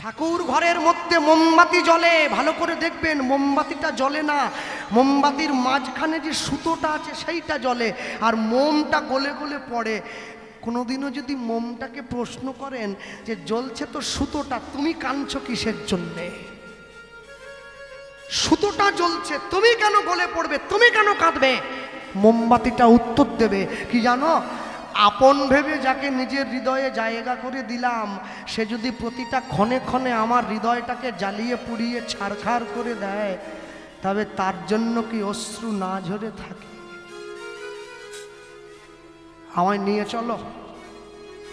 ঠাকুর ঘরের মধ্যে মোমবাতি জ্বলে, ভালো করে দেখবেন মোমবাতিটা জ্বলে না, মোমবাতির মাঝখানে যে সুতোটা আছে সেইটা জ্বলে, আর মোমটা গলে গলে পড়ে। কোনোদিনও যদি মোমটাকে প্রশ্ন করেন যে জ্বলছে তো সুতোটা, তুমি কাঁদছো কিসের জন্যে? সুতোটা জ্বলছে, তুমি কেন গলে পড়বে, তুমি কেন কাঁদবে? মোমবাতিটা উত্তর দেবে কি জানো? আপন ভেবে যাকে নিজের হৃদয়ে জায়গা করে দিলাম, সে যদি প্রতিটা ক্ষণে ক্ষণে আমার হৃদয়টাকে জ্বালিয়ে পুড়িয়ে ছারখার করে দেয়, তবে তার জন্য কি অশ্রু না ঝরে থাকে? আমায় নিয়ে চলো।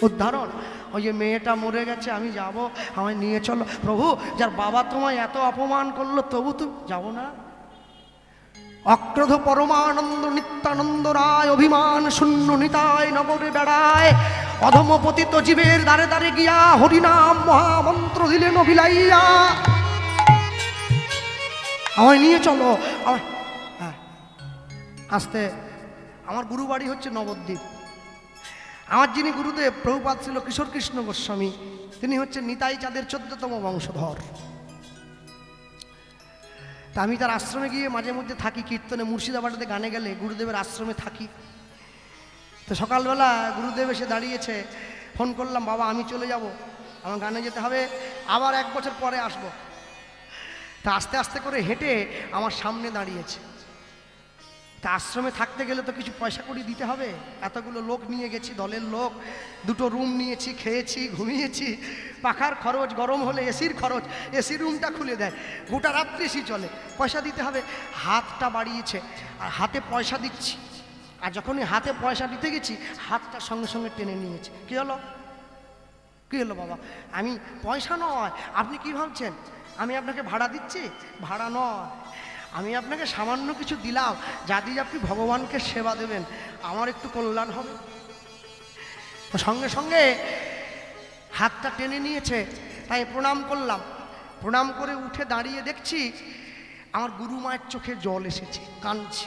উদাহরণ, ওই যে মেয়েটা মরে গেছে, আমি যাব, আমায় নিয়ে চলো। প্রভু, যার বাবা তোমায় এত অপমান করলো তবু তুমি যাবো না? অক্রোধ পরমানন্দ নিত্যানন্দ রায় অভিমান শূন্য নিতায় নগরে বেড়ায়, অধম পতিত জীবের দ্বারে দ্বারে গিয়া হরিনাম মহামন্ত্র দিলেন অভিলাইয়া। আমায় নিয়ে চলো। হ্যাঁ, আসতে। আমার গুরু বাড়ি হচ্ছে নবদ্বীপ। আমার যিনি গুরুদেব প্রভুপাদ ছিল কিশোর কৃষ্ণ গোস্বামী, তিনি হচ্ছেন নিতাই চাঁদের 14তম বংশধর। তা আমি তার আশ্রমে গিয়ে মাঝে মধ্যে থাকি, কীর্তনে মুর্শিদাবাদে গানে গেলে গুরুদেবের আশ্রমে থাকি। তো সকালবেলা গুরুদেব এসে দাঁড়িয়েছে, ফোন করলাম, বাবা আমি চলে যাব, আমার গানে যেতে হবে, আবার 1 বছর পরে আসবো। তা আস্তে আস্তে করে হেঁটে আমার সামনে দাঁড়িয়েছে। তা আশ্রমে থাকতে গেলে তো কিছু পয়সা কড়ি দিতে হবে, এতগুলো লোক নিয়ে গেছি, দলের লোক, 2টো রুম নিয়েছি, খেয়েছি, ঘুমিয়েছি, পাখার খরচ, গরম হলে এসির খরচ, এসি রুমটা খুলে দেয়, গোটা রাত্রি এসি চলে, পয়সা দিতে হবে। হাতটা বাড়িয়েছে আর হাতে পয়সা দিচ্ছি, আর যখনই হাতে পয়সা দিতে গেছি হাতটা সঙ্গে সঙ্গে টেনে নিয়েছে। কী হলো, কী হলো বাবা? আমি পয়সা নয়, আপনি কি ভাবছেন আমি আপনাকে ভাড়া দিচ্ছি? ভাড়া নয়, আমি আপনাকে সামান্য কিছু দিলাম, যা দিয়ে আপনি ভগবানকে সেবা দেবেন, আমার একটু কল্যাণ হবে। সঙ্গে সঙ্গে হাতটা টেনে নিয়েছে, তাই প্রণাম করলাম। প্রণাম করে উঠে দাঁড়িয়ে দেখছি আমার গুরু মায়ের চোখে জল এসেছে, কাঁদছে।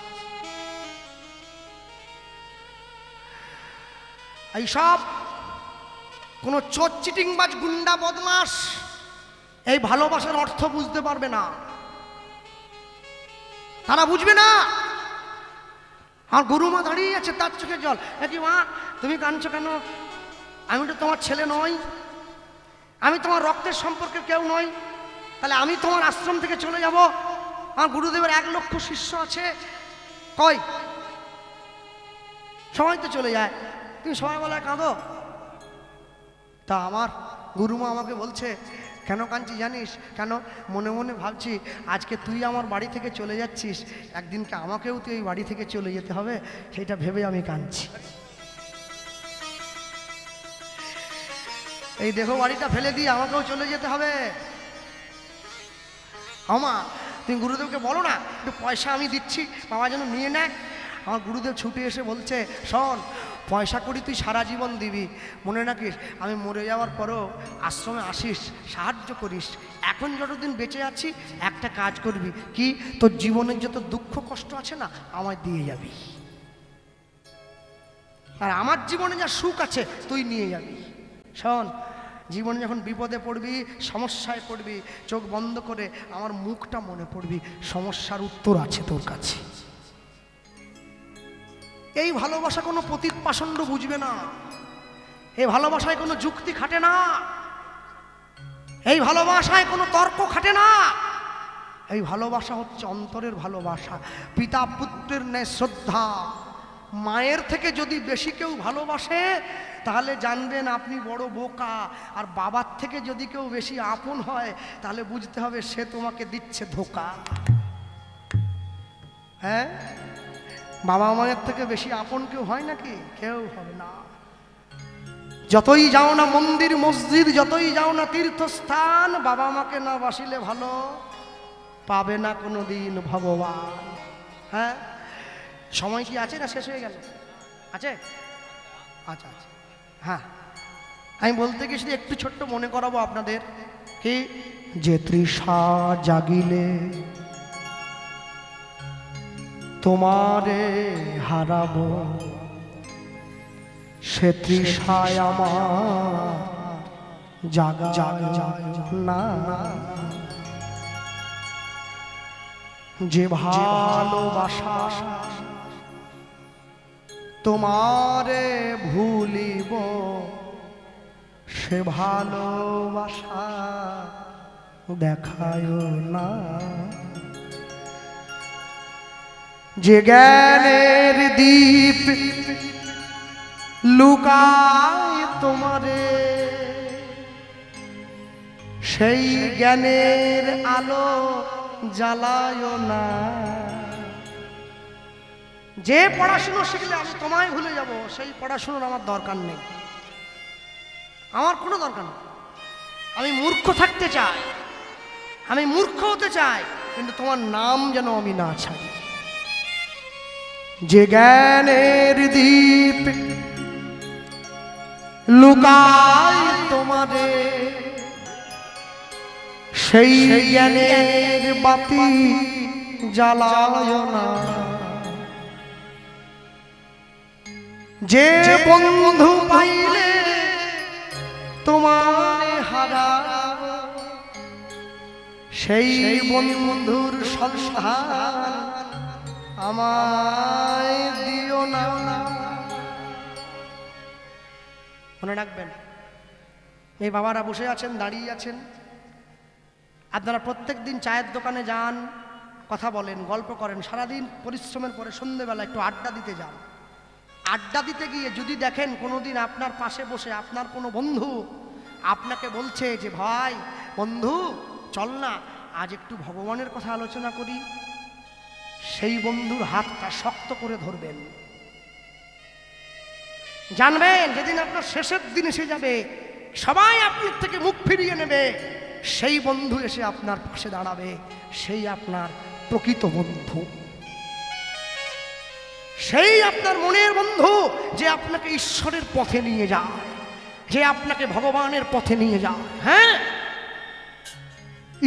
এইসব কোনো চোর চিটিংবাজ গুন্ডা বদমাস এই ভালোবাসার অর্থ বুঝতে পারবে না, তারা বুঝবে না। আমার গুরুমা দাঁড়িয়ে আছে, তার চোখে জল। কি মা, তুমি কাঁদছো কেন? আমি তো তোমার ছেলে নই, আমি তোমার রক্তের সম্পর্কে কেউ নই, তাহলে আমি তোমার আশ্রম থেকে চলে যাব? আমার গুরুদেবের 1 লক্ষ শিষ্য আছে, কই সবাই তো চলে যায়, তুমি সবাই বলে কাঁদো। তা আমার গুরুমা আমাকে বলছে, কেন কাঁদছি জানিস? কেন? মনে মনে ভাবছি আজকে তুই আমার বাড়ি থেকে চলে যাচ্ছিস, একদিনকে আমাকেও তুই এই বাড়ি থেকে চলে যেতে হবে, সেটা ভেবে আমি কাঁদছি। এই দেহ বাড়িটা ফেলে দিয়ে আমাকেও চলে যেতে হবে। আমা, তুমি গুরুদেবকে বলো না একটু পয়সা আমি দিচ্ছি, বাবা যেন নিয়ে নেয়। আমার গুরুদেব ছুটে এসে বলছে, শোন, পয়সা করি তুই সারা জীবন দিবি, মনে রাখিস আমি মরে যাওয়ার পরও আশ্রমে আসিস, সাহায্য করিস। এখন যতদিন বেঁচে আছি একটা কাজ করবি, কি? তোর জীবনের যত দুঃখ কষ্ট আছে না, আমায় দিয়ে যাবি, আর আমার জীবনে যা সুখ আছে তুই নিয়ে যাবি। শোন, জীবনে যখন বিপদে পড়বি, সমস্যায় পড়বি, চোখ বন্ধ করে আমার মুখটা মনে পড়বি, সমস্যার উত্তর আছে তোর কাছে। এই ভালোবাসা কোনো পতিত পাষণ্ড বুঝবে না, এই ভালোবাসায় কোনো যুক্তি খাটে না, এই ভালোবাসায় কোনো তর্ক খাটে না। এই ভালোবাসা হচ্ছে অন্তরের ভালোবাসা, পিতা পুত্রের ন্যায় শ্রদ্ধা। মায়ের থেকে যদি বেশি কেউ ভালোবাসে তাহলে জানবেন আপনি বড় বোকা, আর বাবার থেকে যদি কেউ বেশি আপন হয় তাহলে বুঝতে হবে সে তোমাকে দিচ্ছে ধোঁকা। হ্যাঁ, বাবা মায়ের থেকে বেশি আপন কেউ হয় নাকি? কেউ হবে না। যতই যাও না মন্দির মসজিদ, যতই যাও না তীর্থস্থান, বাবা মাকে না বাসিলে ভালো পাবে না কোনোদিন ভগবান। হ্যাঁ, সময় কি আছে না শেষ হয়ে গেল? আছে? আচ্ছা আচ্ছা, হ্যাঁ, আমি বলতে গেছি একটু ছোট্ট মনে করাবো আপনাদের, কি যে তৃষা জাগিলে তোমারে হারাবো, সে তৃষায় আমার জাগা না, যে ভালোবাসা তোমারে ভুলিব, সে ভালোবাসা দেখায় না। যে জ্ঞানের দীপ লুকায় তোমারে, সেই জ্ঞানের আলো জ্বালায় না। যে পড়াশুনো শিখলে আমি তোমায় ভুলে যাব, সেই পড়াশুনোর আমার দরকার নেই, আমার কোনো দরকার নেই। আমি মূর্খ থাকতে চাই, আমি মূর্খ হতে চাই, কিন্তু তোমার নাম যেন আমি না ছাড়ি। যে জ্ঞানের দীপ লুকায় তোমারে, সেই জ্ঞানের বাতি জ্বালায় না। যে বন্ধু পাইলে তোমার হারাব, সেই বন্ধুর সংসার আমায় দিও না। মনে রাখবেন, এই বাবারা বসে আছেন, দাঁড়িয়ে আছেন, আপনারা প্রত্যেক দিন চায়ের দোকানে যান, কথা বলেন, গল্প করেন, সারাদিন পরিশ্রমের পরে সন্ধ্যেবেলা একটু আড্ডা দিতে যান। আড্ডা দিতে গিয়ে যদি দেখেন কোনোদিন আপনার পাশে বসে আপনার কোনো বন্ধু আপনাকে বলছে যে ভাই বন্ধু চল না আজ একটু ভগবানের কথা আলোচনা করি, সেই বন্ধুর হাতটা শক্ত করে ধরবেন। জানবেন যেদিন আপনার শেষের দিন এসে যাবে, সবাই আপনার থেকে মুখ ফিরিয়ে নেবে, সেই বন্ধু এসে আপনার পাশে দাঁড়াবে, সেই আপনার প্রকৃত বন্ধু, সেই আপনার মনের বন্ধু, যে আপনাকে ঈশ্বরের পথে নিয়ে যায়, যে আপনাকে ভগবানের পথে নিয়ে যায়। হ্যাঁ,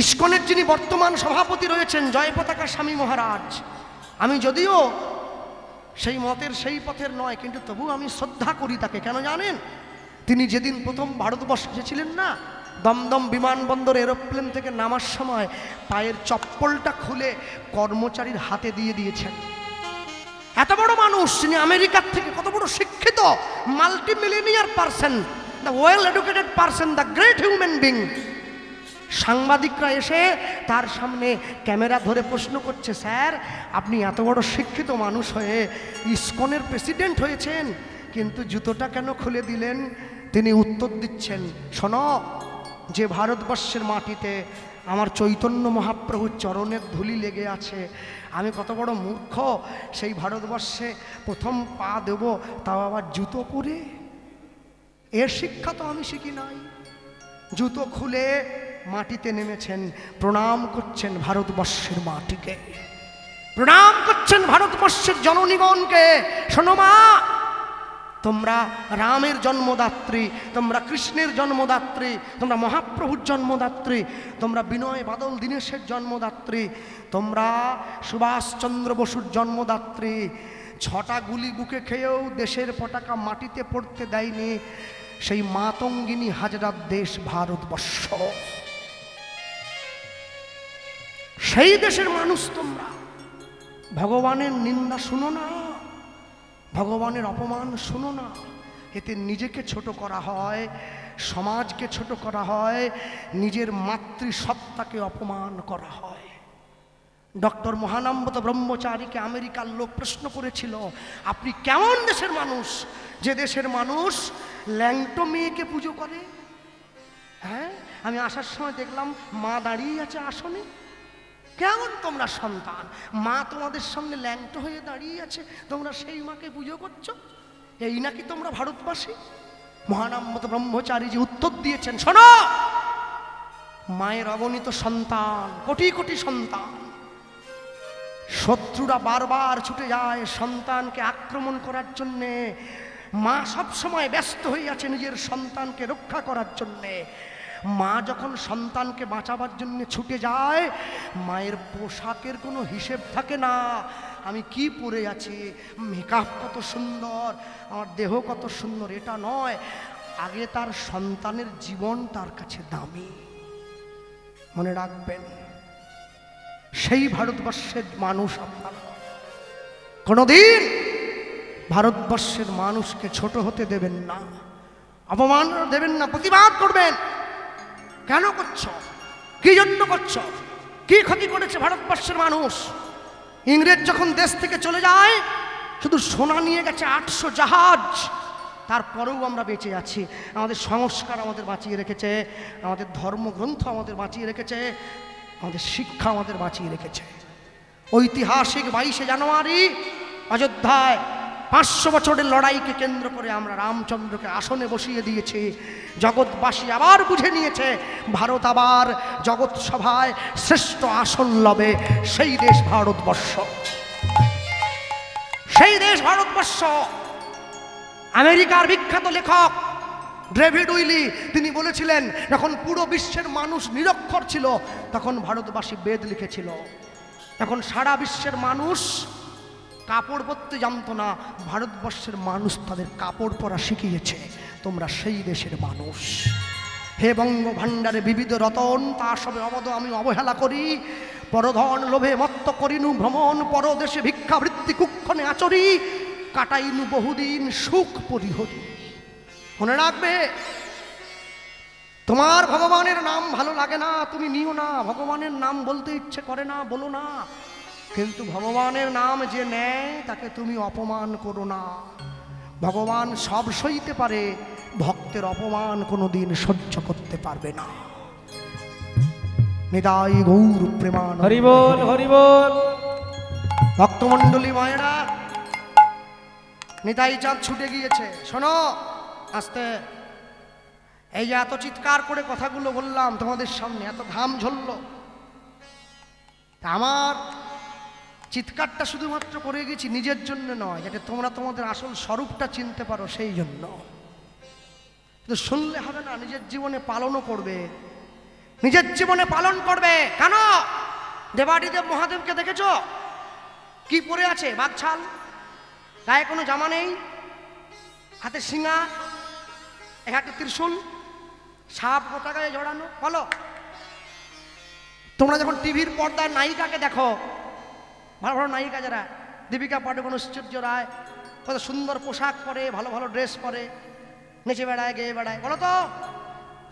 ইস্কনের যিনি বর্তমান সভাপতি রয়েছেন জয় পতাকা স্বামী মহারাজ, আমি যদিও সেই মতের সেই পথের নয়, কিন্তু তবু আমি শ্রদ্ধা করি তাকে। কেন জানেন? তিনি যেদিন প্রথম ভারতবর্ষে এসেছিলেন না, দমদম বিমানবন্দর এরোপ্লেন থেকে নামার সময় পায়ের চপ্পলটা খুলে কর্মচারীর হাতে দিয়ে দিয়েছেন। এত বড় মানুষ, তিনি আমেরিকার থেকে কত বড় শিক্ষিত, multi millionaire person, the well educated person, the great human being. সাংবাদিকরা এসে তার সামনে ক্যামেরা ধরে প্রশ্ন করছে, স্যার আপনি এত বড় শিক্ষিত মানুষ হয়ে ইসকনের প্রেসিডেন্ট হয়েছেন, কিন্তু জুতোটা কেন খুলে দিলেন? তিনি উত্তর দিচ্ছেন, শোনো, যে ভারতবর্ষের মাটিতে আমার চৈতন্য মহাপ্রভুর চরণের ধুলি লেগে আছে, আমি কত বড় মূর্খ, সেই ভারতবর্ষে প্রথম পা দেব তাও আবার জুতো পরে। এর শিক্ষা তো আমি শিখি নাই। জুতো খুলে মাটিতে নেমেছেন, প্রণাম করছেন ভারতবর্ষের মাটিকে, প্রণাম করছেন ভারতবর্ষের জননীগণকে। শোনো মা, তোমরা রামের জন্মদাত্রী, তোমরা কৃষ্ণের জন্মদাত্রী, তোমরা মহাপ্রভুর জন্মদাত্রী, তোমরা বিনয় বাদল দীনেশের জন্মদাত্রী, তোমরা সুভাষচন্দ্র বসুর জন্মদাত্রী। 6টা গুলি বুকে খেয়েও দেশের পতাকা মাটিতে পড়তে দেয়নি সেই মাতঙ্গিনী হাজরার দেশ ভারতবর্ষ। সেই দেশের মানুষ তোমরা। ভগবানের নিন্দা শুনো না, ভগবানের অপমান শুনো না, এতে নিজেকে ছোট করা হয়, সমাজকে ছোট করা হয়, নিজের মাতৃসত্তাকে অপমান করা হয়। ডক্টর মহানম্বত ব্রহ্মচারীকে আমেরিকার লোক প্রশ্ন করেছিল, আপনি কেমন দেশের মানুষ যে দেশের মানুষ ল্যাংটো মেয়েকে পুজো করে? হ্যাঁ, আমি আসার সময় দেখলাম মা দাঁড়িয়ে আছে আসনে। কেমন তোমরা সন্তান, মা তোমাদের সামনে ল্যাংটো হয়ে দাঁড়িয়ে আছে, তোমরা সেই মাকে পুজো করছো? এই নাকি তোমরা ভারতবাসী? মহানম্বত ব্রহ্মচারী যে উত্তর দিয়েছেন, শোনো, মায়ের অগণিত সন্তান, কোটি কোটি সন্তান, শত্রুরা বারবার ছুটে যায় সন্তানকে আক্রমণ করার জন্যে, মা সব সময় ব্যস্ত হয়ে আছে নিজের সন্তানকে রক্ষা করার জন্যে। মা যখন সন্তানকে বাঁচাবার জন্য ছুটে যায়, মায়ের পোশাকের কোনো হিসেব থাকে না। আমি কি পরে আছি, মেকআপ কত সুন্দর, আমার দেহ কত সুন্দর, এটা নয়, আগে তার সন্তানের জীবন তার কাছে দামি। মনে রাখবেন, সেই ভারতবর্ষের মানুষ আপনারা কোনোদিন ভারতবর্ষের মানুষকে ছোট হতে দেবেন না, অপমান দেবেন না, প্রতিবাদ করবেন। কেন করছো? কি জন্য করছো? কি ক্ষতি করেছে ভারতবর্ষের মানুষ? ইংরেজ যখন দেশ থেকে চলে যায়, শুধু সোনা নিয়ে গেছে 800 জাহাজ, তারপরেও আমরা বেঁচে আছি। আমাদের সংস্কার আমাদের বাঁচিয়ে রেখেছে, আমাদের ধর্মগ্রন্থ আমাদের বাঁচিয়ে রেখেছে, আমাদের শিক্ষা আমাদের বাঁচিয়ে রেখেছে। ঐতিহাসিক 22শে জানুয়ারি অযোধ্যায় 500 বছরের লড়াইকে কেন্দ্র করে আমরা রামচন্দ্রকে আসনে বসিয়ে দিয়েছি। জগৎবাসী আবার বুঝে নিয়েছে, ভারত আবার জগৎ সভায় শ্রেষ্ঠ আসন লবে। সেই দেশ ভারতবর্ষ, সেই দেশ ভারতবর্ষ। আমেরিকার বিখ্যাত লেখক ডেভিড উইলি তিনি বলেছিলেন, যখন পুরো বিশ্বের মানুষ নিরক্ষর ছিল, তখন ভারতবাসী বেদ লিখেছিল। এখন সারা বিশ্বের মানুষ কাপড় পরতে জানতো না, ভারতবর্ষের মানুষ তাদের কাপড় পরা শিখিয়েছে। তোমরা সেই দেশের মানুষ। হে বঙ্গ ভাণ্ডারে বিবিধ রতন, তা সবে অবদ আমি অবহেলা করি। পরধন লোভে মত্ত করিনু ভ্রমণ, পরদেশে ভিক্ষাবৃত্তি কুক্ষণে আচরি। কাটাইনু বহুদিন সুখ পরিহরি। মনে রাখবে, তোমার ভগবানের নাম ভালো লাগে না, তুমি নিও না। ভগবানের নাম বলতে ইচ্ছে করে না, বলো না। কিন্তু ভগবানের নাম যে নেয়, তাকে তুমি অপমান করো না। ভগবান সব সইতে পারে, ভক্তের অপমান কোনোদিন সহ্য করতে পারবে না। নিতাই গৌর প্রেমানন্দ। হরি বল, হরি বল। ভক্তমণ্ডলী মায়েরা, নিতাই চাঁদ ছুটে গিয়েছে। শোনো আস্তে, এই যে এত চিৎকার করে কথাগুলো বললাম তোমাদের সামনে, এত ঘাম ঝরল, আমার চিৎকারটা শুধুমাত্র করে গেছি নিজের জন্য নয়, যাতে তোমরা তোমাদের আসল স্বরূপটা চিনতে পারো, সেই জন্য। কিন্তু শুনলে হবে না, নিজের জীবনে পালনও করবে, নিজের জীবনে পালন করবে। কেন? দেবাদিদেব মহাদেবকে দেখেছ কি পরে আছে? বাঘছাল, গায়ে কোনো জামা নেই, হাতে শিঙা, এক হাতে ত্রিশূল, সাপ গোটা গায়ে জড়ানো। বলো, তোমরা যখন টিভির পর্দায় নায়িকাকে দেখো, ভালো ভালো নায়িকা যারা, দীপিকা পাডুকোন, ঐশ্বর্য রায়, কত সুন্দর পোশাক পরে, ভালো ভালো ড্রেস পরে, নেচে বেড়ায়, গেয়ে বেড়ায়। বলো তো,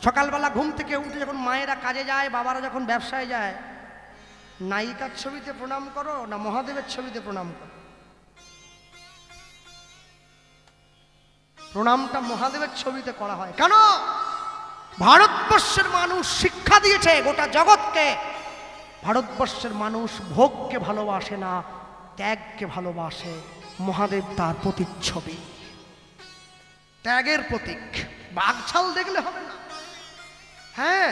সকালবেলা ঘুম থেকে উঠে যখন মায়েরা কাজে যায়, বাবারা যখন ব্যবসায় যায়, নায়িকার ছবিতে প্রণাম করো না মহাদেবের ছবিতে প্রণাম করো? প্রণামটা মহাদেবের ছবিতে করা হয়। কেন? ভারতবর্ষের মানুষ শিক্ষা দিয়েছে গোটা জগৎকে, ভারতবর্ষের মানুষ ভোগকে ভালোবাসে না, ত্যাগকে ভালোবাসে। মহাদেব তার প্রতিচ্ছবি, ত্যাগের প্রতীক। বাঘছাল দেখলে হবে না। হ্যাঁ,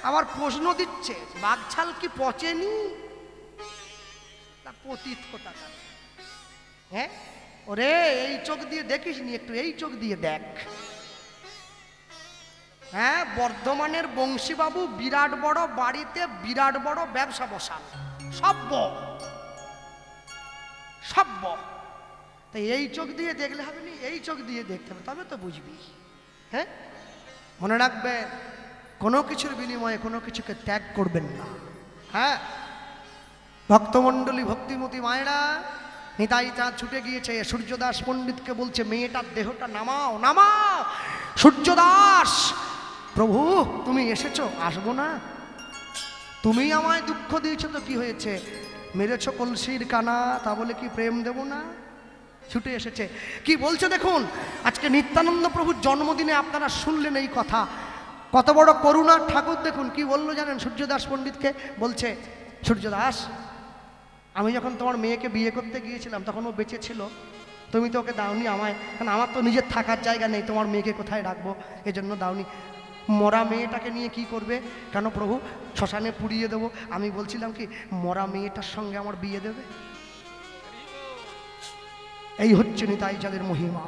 আবার প্রশ্ন দিচ্ছে, বাঘছাল কি পচেনি? তা পতিত কোথাকার। হ্যাঁ, ওরে এই চোখ দিয়ে দেখিস নি, একটু এই চোখ দিয়ে দেখ। হ্যাঁ, বর্ধমানের বংশীবাবু বিরাট বড় বাড়িতে বিরাট বড় ব্যবসা বসান, সভ্য সভ্য। তাই এই চোখ দিয়ে দেখলে হবে না, এই চোখ দিয়ে দেখতে হবে, তবে তো বুঝবি। হ্যাঁ, মনে রাখবেন, কোনো কিছুর বিনিময়ে কোনো কিছুকে ত্যাগ করবেন না। হ্যাঁ, ভক্তমণ্ডলী, ভক্তিমতী মায়েরা, নিতাই চাঁদ ছুটে গিয়েছে। সূর্যদাস পণ্ডিতকে বলছে, মেয়েটার দেহটা নামাও, নামাও। সূর্যদাস, প্রভু তুমি এসেছো, আসবো না? তুমি আমায় দুঃখ দিয়েছো তো কি হয়েছে? মেরেছ কলসির কানা, তা বলে কি প্রেম দেব না? ছুটে এসেছে। কি বলছে দেখুন, আজকে নিত্যানন্দ প্রভুর জন্মদিনে আপনারা শুনলেন এই কথা। কত বড় করুণার ঠাকুর দেখুন, কি বললো জানেন? সূর্যদাস পণ্ডিতকে বলছে, সূর্যদাস, আমি যখন তোমার মেয়েকে বিয়ে করতে গিয়েছিলাম তখন ও বেঁচে ছিল, তুমি তো ওকে দাওনি আমায়, কারণ আমার তো নিজের থাকার জায়গা নেই, তোমার মেয়েকে কোথায় রাখবো, এজন্য দাওনি। মরা মেয়েটাকে নিয়ে কি করবে? কেন প্রভু, শ্মশানে পুড়িয়ে দেবো। আমি বলছিলাম কি, মরা মেয়েটার সঙ্গে আমার বিয়ে দেবে? এই হচ্ছে নিতাই চাঁদের মহিমা,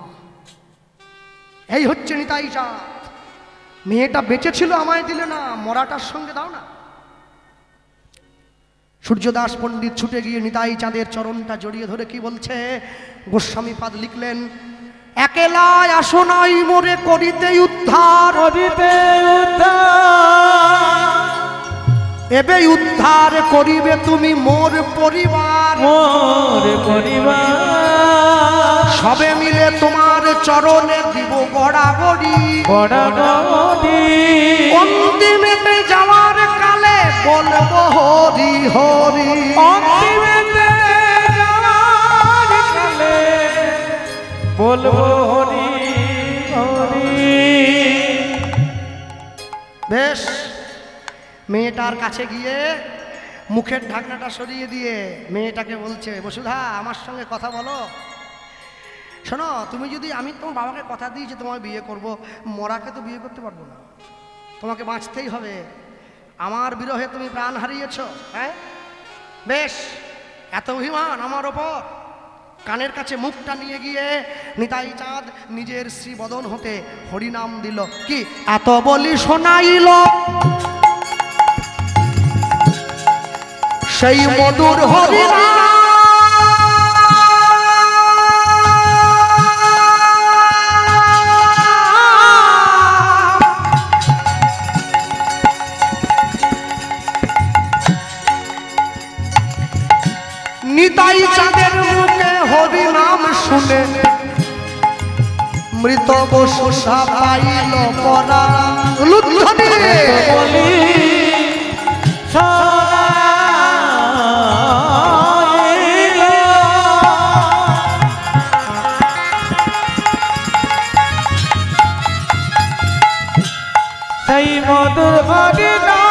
এই হচ্ছে নিতাই চাঁদ। মেয়েটা বেঁচে ছিল, আমায় দিলে না, মরাটার সঙ্গে দাও না। সূর্যদাস পণ্ডিত ছুটে গিয়ে নিতাই চাঁদের চরণটা জড়িয়ে ধরে কি বলছে? গোস্বামীপাদ লিখলেন, একেলায় আসো নাই মোরে করিতে উদ্ধার, করিতে উদ্ধার, এবে উদ্ধার করিবে তুমি মোর পরিবার, মোর পরিবার। সবে মিলে তোমার চরণে দিব গড়াগড়ি, গড়াগড়ি। অন্তিমেতে যাওয়ার কালে বলবো হরি হরি, অন্তিমেতে যাওয়ার কালে বলবো হরি হরি। বেশ, মেয়েটার কাছে গিয়ে মুখের ঢাকনাটা সরিয়ে দিয়ে মেয়েটাকে বলছে, বসুধা আমার সঙ্গে কথা বলো। শোনো, তুমি যদি, আমি তোমার বাবাকে কথা দিয়েছি তোমায় বিয়ে করব, মরাকে তো বিয়ে করতে পারবো না, তোমাকে বাঁচতেই হবে। আমার বিরহে তুমি প্রাণ হারিয়েছো, হ্যাঁ বেশ, এত অভিমান আমার ওপর। কানের কাছে মুখটা নিয়ে গিয়ে নিতাই চাঁদ নিজের শ্রীবদন হতে হরিনাম দিল। কি এত বলি শোনাইল সেই মধুর হরিনাম, নিতাই চাঁদের মুখে হরিনাম শুনে মৃত বসু সাবাইল পরা লুদ্ধনি বলি সেই মধুর হরিনাম,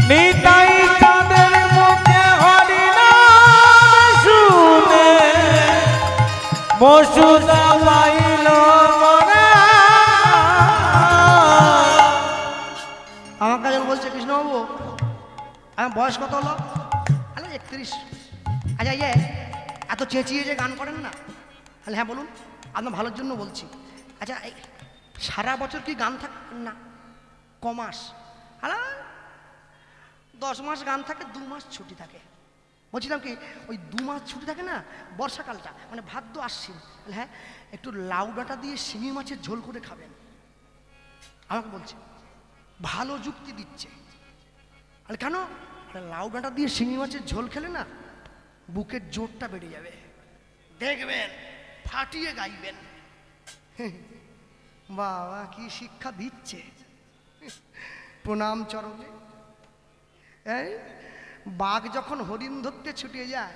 নিতাই চাঁদের মুখে হরিনাম শুনে বসুধা পাইল মরা। আমার কাছে বলছে, কৃষ্ণবাবু আমার বয়স কত হলো? আরে 31। আচ্ছা ইয়ে এত চেঁচিয়ে যে গান করেন না? তাহলে হ্যাঁ বলুন, আপনার ভালোর জন্য বলছি। আচ্ছা এই সারা বছর কি গান থাকে না? কমাস? আরে 10 মাস গান থাকে, 2 মাস ছুটি থাকে। বলছিলাম কি, ওই 2 মাস ছুটি থাকে না, বর্ষাকালটা মানে ভাদ্র আশ্বিন, হ্যাঁ একটু লাউ ডাঁটা দিয়ে শিঙি মাছের ঝোল করে খাবেন। আমাকে বলছে, ভালো যুক্তি দিচ্ছে। আরে কেন? লাউ ডাঁটা দিয়ে শিঙি মাছের ঝোল খেলে না বুকের জোরটা বেড়ে যাবে, দেখবেন ফাটিয়ে গাইবেন। বাবা কি শিক্ষা দিচ্ছে, প্রণাম চরণে। এই বাঘ যখন হরিণ ধরতে ছুটিয়ে যায়,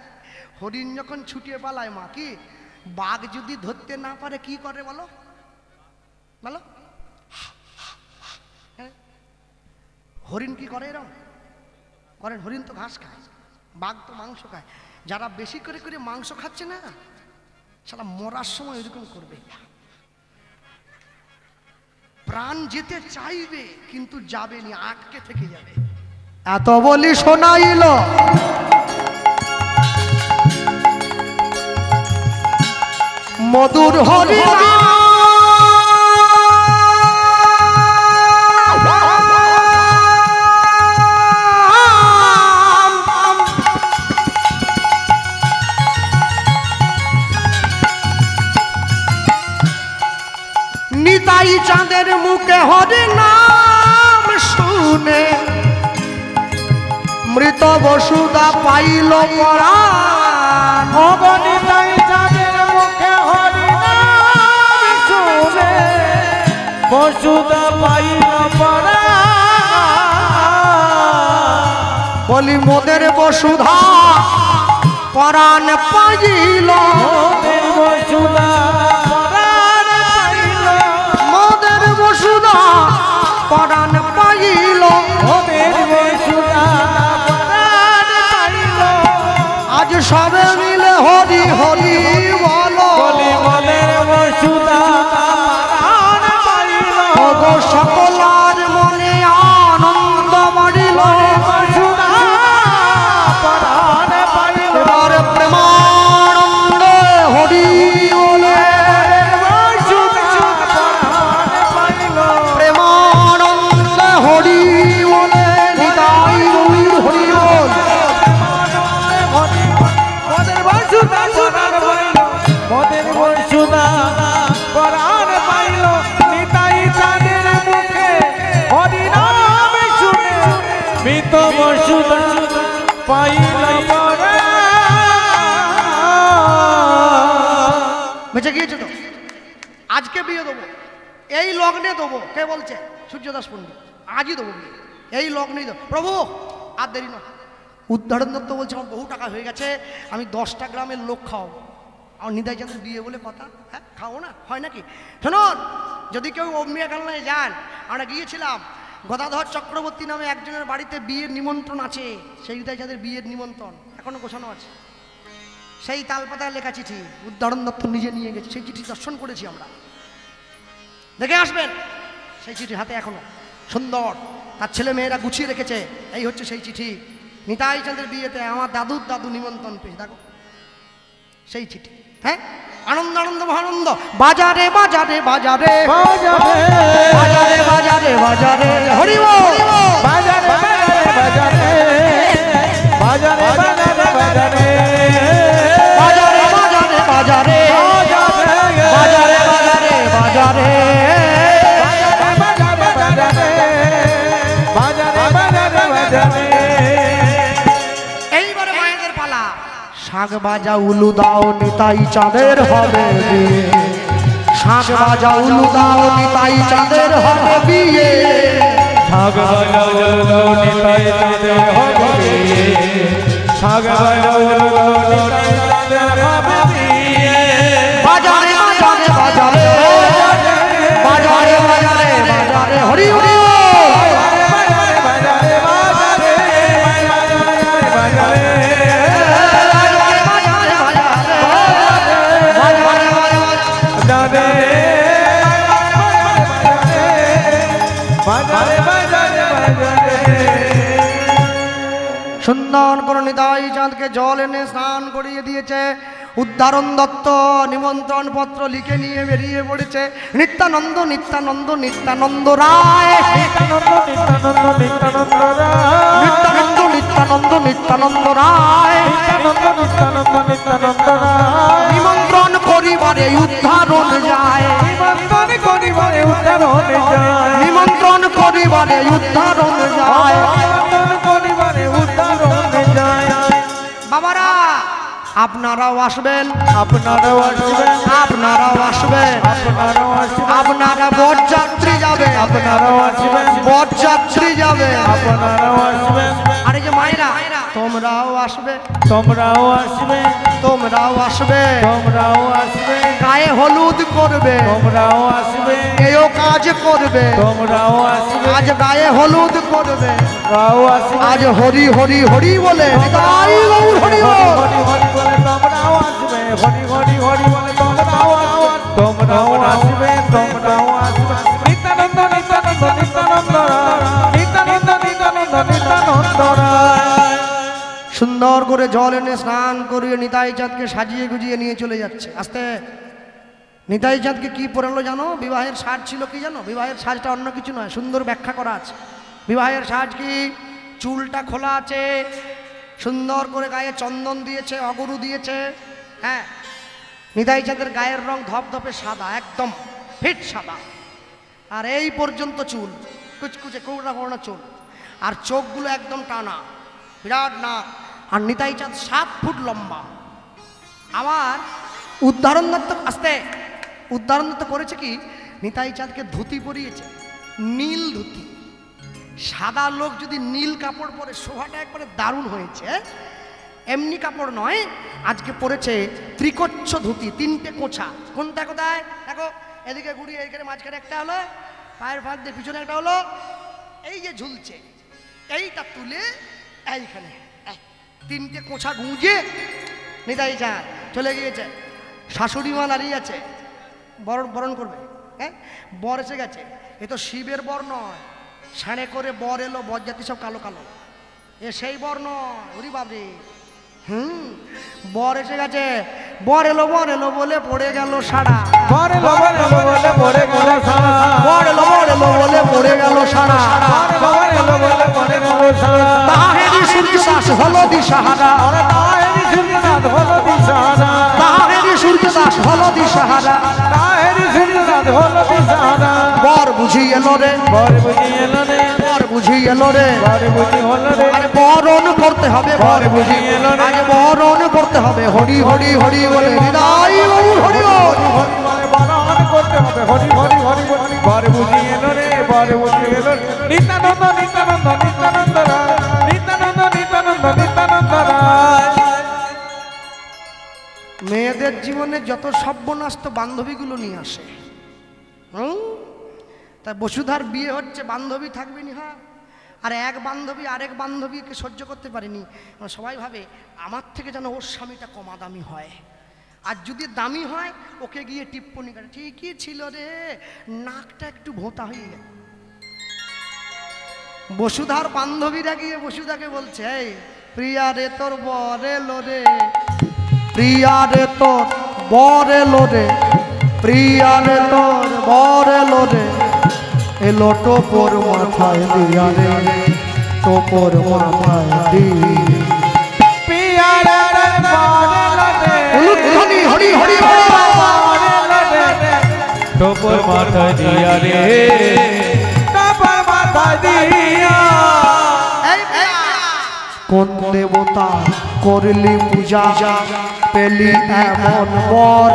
হরিণ যখন ছুটিয়ে পালায়, মা কি বাঘ যদি ধরতে না পারে কি করে বলো বলো? হরিণ কি করে এরকম করেন? হরিণ তো ঘাস খায়, বাঘ তো মাংস খায়। যারা বেশি করে করে মাংস খাচ্ছে না, সারা মরার সময় এরকম করবে। প্রাণ যেতে চাইবে কিন্তু যাবে না, আটকে থেকে যাবে। এত বলি শোনাইল মধুর হরিনাম, নিতাই চাঁদের মুখে হরিনাম শুনে মৃত বসুধা পাইল পরাণ। নিতাই চাঁদের মুখে হরিনাম শুনে বসুধা পাইল পরাণ। বলি মোদের বসুধা পরাণ পাইল, মোদের বসুধা পরাণ পাইল, মোদের বসুধা পরাণ পাইল, মোদের বসুধা পরাণ পাইল। আজ সবে মিলে হরি হরি বলো, বলি মোদের বসুধা পরাণ পাইল, ওগো সকলার মনে আনন্দ বাড়িল, বসুধা পরাণ পাইল। এবার প্রেমানন্দে হরি বলে, বসুধা পরাণ পাইল, প্রেমানন্দে হরি বলে, নিতাই গৌর হরি বল। বেঁচে গিয়েছে তো? আজকে বিয়ে দেবো, এই লগ্নে দেবো। কে বলছে? সূর্যদাস পণ্ডিত। আজই দেবো বিয়ে, এই লগ্নেই দেবো। প্রভু আর দেরি নয়। উদ্ধারণ দত্ত বলছে আমার বহু টাকা হয়ে গেছে, আমি 10টা গ্রামের লোক খাওয়াবো। আর নিতাই চাঁদের বিয়ে বলে কথা, হ্যাঁ খাও না, হয় নাকি? শুনুন, যদি কেউ অম্বিয়া কালনায় যান, আমরা গিয়েছিলাম, গদাধর চক্রবর্তী নামে একজনের বাড়িতে বিয়ের নিমন্ত্রণ আছে। সেই নিতাই চাঁদের বিয়ের নিমন্ত্রণ এখনো গোছানো আছে। সেই তালপাতায় লেখা চিঠি উদ্ধারণ দত্ত নিজে নিয়ে গেছে। সেই চিঠি দর্শন করেছি আমরা, দেখে আসবেন। সেই চিঠি হাতে এখনো সুন্দর, তার ছেলে মেয়েরা গুছিয়ে রেখেছে। এই হচ্ছে সেই চিঠি, নিতাই চাঁদের বিয়েতে আমার দাদুর দাদু নিমন্ত্রণ পেয়ে, দেখো সেই চিঠি। হ্যাঁ, আনন্দ আনন্দ মহানন্দ। বাজারে বাজারে বাজারে বাজারে বাজারে বাজারে হরি বল। বাজারে বাজারে বাজারে বাজারে বাজারে বাজারে বাজারে বাজারে বাজারে বাজারে বাজারে এইবারে মায়েদের পালা। শাক বাজা উলু দাও, নিতাই চাঁদের হবে বিয়ে। শাক বাজা উলু দাও, নিতাই চাঁদের হবে বিয়ে। শাক বাজা উলু দাও, নিতাই চাঁদের হবে বিয়ে। শাক বাজা উলু দাও, নিতাই চাঁদের হবে বিয়ে। বাজারে বাজারে বাজারে বাজারে বাজারে বাজারে হরি হরি বল। বাজারে বাজারে বাজারে বাজারে সুন্দর করে নিতাই চাঁদকে জল এনে স্নান করিয়ে দিয়েছে। উদ্ধারণ দত্ত নিমন্ত্রণ পত্র লিখে নিয়ে বেরিয়ে পড়েছে। নিত্যানন্দ নিত্যানন্দ নিত্যানন্দ রায়, নিত্যানন্দ নিত্যানন্দ নিত্যানন্দ রায়, নিত্যানন্দ নিত্যানন্দ নিত্যানন্দ রায়, নিত্যানন্দ নিত্যানন্দ নিত্যানন্দ রায়। নিমন্ত্রণ করিবারে উদ্ধারণ যায়, নিমন্ত্রণ করিবারে উদ্ধারণ যায়, নিমন্ত্রণ করিবারে উদ্ধারণ যায়। নিমন্ত্রণ করিবারে উদ্ধারণ যায়। বাবারা আপনারাও আসবেন, আপনারাও আসবেন, আপনারাও আসবেন, আপনারাও আসবেন, আপনারা বরযাত্রী যাবে, আপনারাও আসবেন, বরযাত্রী যাবে, আপনারাও আসবেন। আরে যে মায়েরা তোমরাও আসবে, তোমরাও আসবে, তোমরাও আসবে, তোমরাও আসবে, গায়ে হলুদ করবে, তোমরাও আসবে, কেউ কাজ করবে, তোমরাও আসবে, আজ গায়ে হলুদ করবে, তোমরাও আসবে, আজ হরি হরি হরি বলে নিতাই গৌর হরি বল। হরি হরি বলে তোমরাও আসবে, হরি হরি হরি বলে তোমরাও আসবে, তোমরাও আসবে, তোমরাও আসবে। নিত্যানন্দ নিত্যানন্দ নিত্যানন্দ রায়, নিত্যানন্দ নিত্যানন্দ নিত্যানন্দ রায়। সুন্দর করে জল এনে স্নান করিয়ে নিতাই চাঁদকে সাজিয়ে গুজিয়ে নিয়ে চলে যাচ্ছে। আস্তে নিতাই চাঁদকে কি পরালো জানো? বিবাহের সাজ ছিল কি জানো? বিবাহের সাজটা অন্য কিছু নয়, সুন্দর ব্যাখ্যা করা আছে। বিবাহের সাজ কি? চুলটা খোলা আছে, সুন্দর করে গায়ে চন্দন দিয়েছে, অগরু দিয়েছে। হ্যাঁ, নিতাই চাঁদের গায়ের রং ধপধপে সাদা, একদম ফিট সাদা। আর এই পর্যন্ত চুল, কুচকুচে কোনা কোনা চুল, আর চোখগুলো একদম টানা, বিরাট নাক। আর নিতাই চাঁদ 7 ফুট লম্বা। আবার উদ্ধারণ দত্ত আসতে উদ্ধারণ দত্ত করেছে কি, নিতাই চাঁদকে ধুতি পরিয়েছে, নীল ধুতি। সাদা লোক যদি নীল কাপড় পরে শোভাটা একবারে দারুণ হয়েছে। এমনি কাপড় নয়, আজকে পরেছে ত্রিকোচ্ছ ধুতি, 3টে কোছা। কোনটা কোথায় দেখো, এদিকে ঘুরিয়ে এখানে মাঝখানে একটা হলো, পায়ের ফাঁক দিয়ে পিছনে একটা হলো, এই যে ঝুলছে এইটা তুলে এইখানে 3টে কোছা গুঁজে নিতাই চাঁদ চলে গিয়েছে। শাশুড়ি মা দাঁড়িয়ে আছে, বরণ করবে। হ্যাঁ, বর এসে গেছে। এ তো শিবের বর নয়, সাড়ে করে বর এলো, বরযাত্রী সব কালো কালো। এ সেই বর নয়, ওরে বাবরে। বর এসে গেছে, বর এলো বলে পড়ে গেল সাড়া, বর এলো বলে পড়ে গেল সাড়া, বর এলো বলে পড়ে গেল সাড়া, বর এলো বলে পড়ে গেল সাড়া। তাহেরি সূর্যদাস হলো দিশাহারা, তাহেরি সূর্যদাস হলো দিশাহারা, তাহেরি সূর্যদাস হলো দিশাহারা, তাহেরি সূর্যদাস হলো দিশাহারা। বর বুঝি এলো রে, বর বুঝি এলো রে, বর বুঝি এলো রে, বর বুঝি হলো রে। আরে বরণ করতে হবে, বর বুঝি এলো রে, আগে বরণ করতে হবে। হরি হরি হরি বলে হৃদয় গৌর হরি বল। হরি বলে বরণ করতে হবে হরি হরি হরি হরি বার বুঝি এলো রে বার বুঝি এলো নিত্যানন্দ নিত্যানন্দ নিত্যানন্দ রায় নিত্যানন্দ নিত্যানন্দ নিত্যানন্দ রায়। মেয়েদের জীবনে যত সর্বনাশ তো বান্ধবীগুলো নিয়ে আসে। তা বসুধার বিয়ে হচ্ছে, বান্ধবী থাকবে নি। হ্যাঁ, আর এক বান্ধবী আরেক বান্ধবীকে সহ্য করতে পারেনি। সবাই ভাবে আমার থেকে যেন ওর স্বামীটা কমা দামি হয়, আর যদি দামি হয় ওকে গিয়ে টিপ্পনি করে, ঠিকই ছিল রে, নাকটা একটু ভোঁতা হয়ে গেল। বসুধার বান্ধবীরা গিয়ে বসুধাকে বলছে, এই প্রিয়া রে তোর বর এলো রে, প্রিয়া রে তোর বর এলো রে, প্রিয়া রে তোর বর এলো রে, এলো টোপর মাথায় দিয়া রে, টোপর মাথায় দিয়ে প্রিয়া রে বর এলো রে, উলুধ্বনি হরি হরি বল, টোপর মাথায় দিয়া রে, টোপর মাথায় দিয়া। কোন দেবতা করলি পূজা পেলি এমন বর,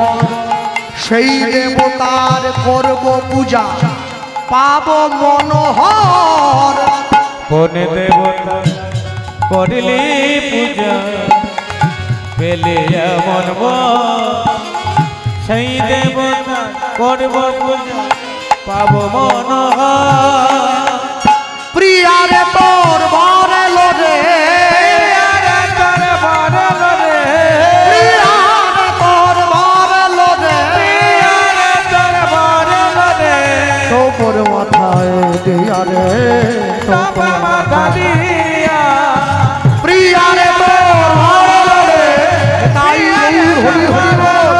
সেই দেবতার করব পূজা পাব মনোহর। কোন দেবতা করলি পূজা পেলে এমন বর, সেই দেবতা করব পূজা পাব মনোহর। প্রিয়া রে তোর বর এলো রে, প্রিয়া রে তোর বর এলো রে, প্রিয়া রে তোর বর এলো রে, প্রিয়া রে তোর বর এলো রে, টোপর মাথায় দিয়া রে, টোপর মাথা দিয়া। প্রিয়া রে তোর বর এলো রে, তাই হরি হরি বল,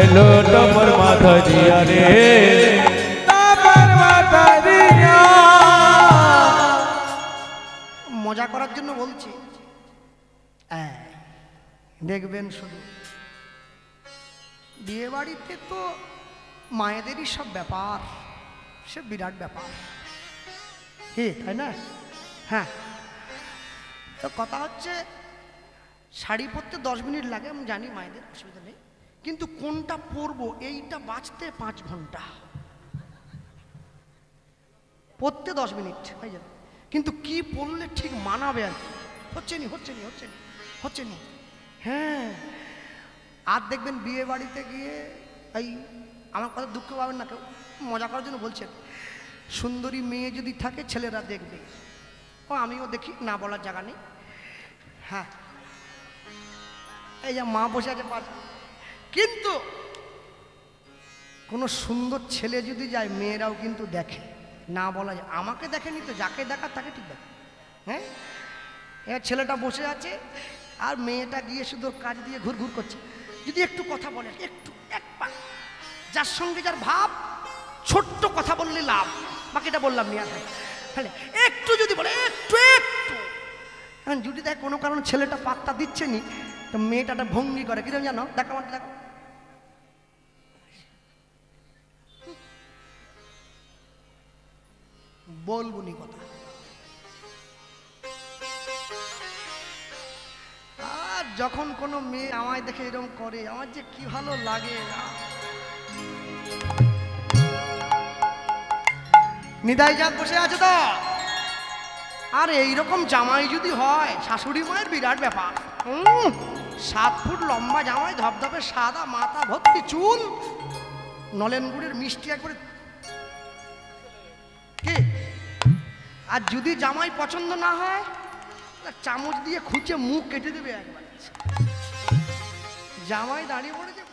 এলো টোপর মাথা দিয়া রে, টোপর মাথা দিয়া। মজা করার জন্য বলছি, দেখবেন শুধু বিয়ে বাড়িতে তো মায়েদেরই সব ব্যাপার, সে বিরাট ব্যাপার, কি তাই না? হ্যাঁ, তো কথা হচ্ছে শাড়ি পরতে 10 মিনিট লাগে, আমি জানি মায়েদের অসুবিধা নেই, কিন্তু কোনটা পরবো এইটা বাঁচতে 5 ঘন্টা, পরতে 10 মিনিট হয়ে যাবে, কিন্তু কি পড়লে ঠিক মানাবে আর কি, হচ্ছে নি হচ্ছে নি হচ্ছে নি হচ্ছে নি। হ্যাঁ, আর দেখবেন বিয়ে বাড়িতে গিয়ে, এই আমার কথা দুঃখ পাবেন না কেউ, মজা করার জন্য বলছেন, সুন্দরী মেয়ে যদি থাকে ছেলেরা দেখবে, ও আমিও দেখি, না বলার জায়গা নেই। হ্যাঁ, এই যে মা বসে আছে পাশে, কিন্তু কোনো সুন্দর ছেলে যদি যায় মেয়েরাও কিন্তু দেখে, না বলা যায়, আমাকে দেখেনি তো, যাকে দেখার তাকে ঠিক দেখে। হ্যাঁ, এবার ছেলেটা বসে আছে আর মেয়েটা গিয়ে শুধু কাজ দিয়ে ঘুর ঘুর করছে, যদি একটু কথা বলে, একটু একবার, যার সঙ্গে যার ভাব, ছোট্ট কথা বললে লাভ, বাকিটা বললাম নি, হ্যাঁ একটু যদি বলে, একটু একটু, এখন যদি দেখ কোনো কারণে ছেলেটা পাত্তা দিচ্ছে নি, তো মেয়েটা একটা ভঙ্গি করে, কিরকম জানো, দেখো আমার দেখো, বলবো নি কথা। আর যখন কোনো মেয়ে আমায় দেখে এরকম করে, আমার যে কি ভালো লাগে। নিদাই জাত বসে আছে তো, আর এইরকম জামাই যদি হয়, শাশুড়ি মায়ের বিরাট ব্যাপার। 7 ফুট লম্বা জামাই, ধপধপে সাদা, মাথা ভর্তি চুল, নলেন গুড়ের মিষ্টি একবারে, কি? আর যদি জামাই পছন্দ না হয়, চামচ দিয়ে খুঁচে মুখ কেটে দেবে একবার। জামাই দাঁড়িয়ে পড়েছে,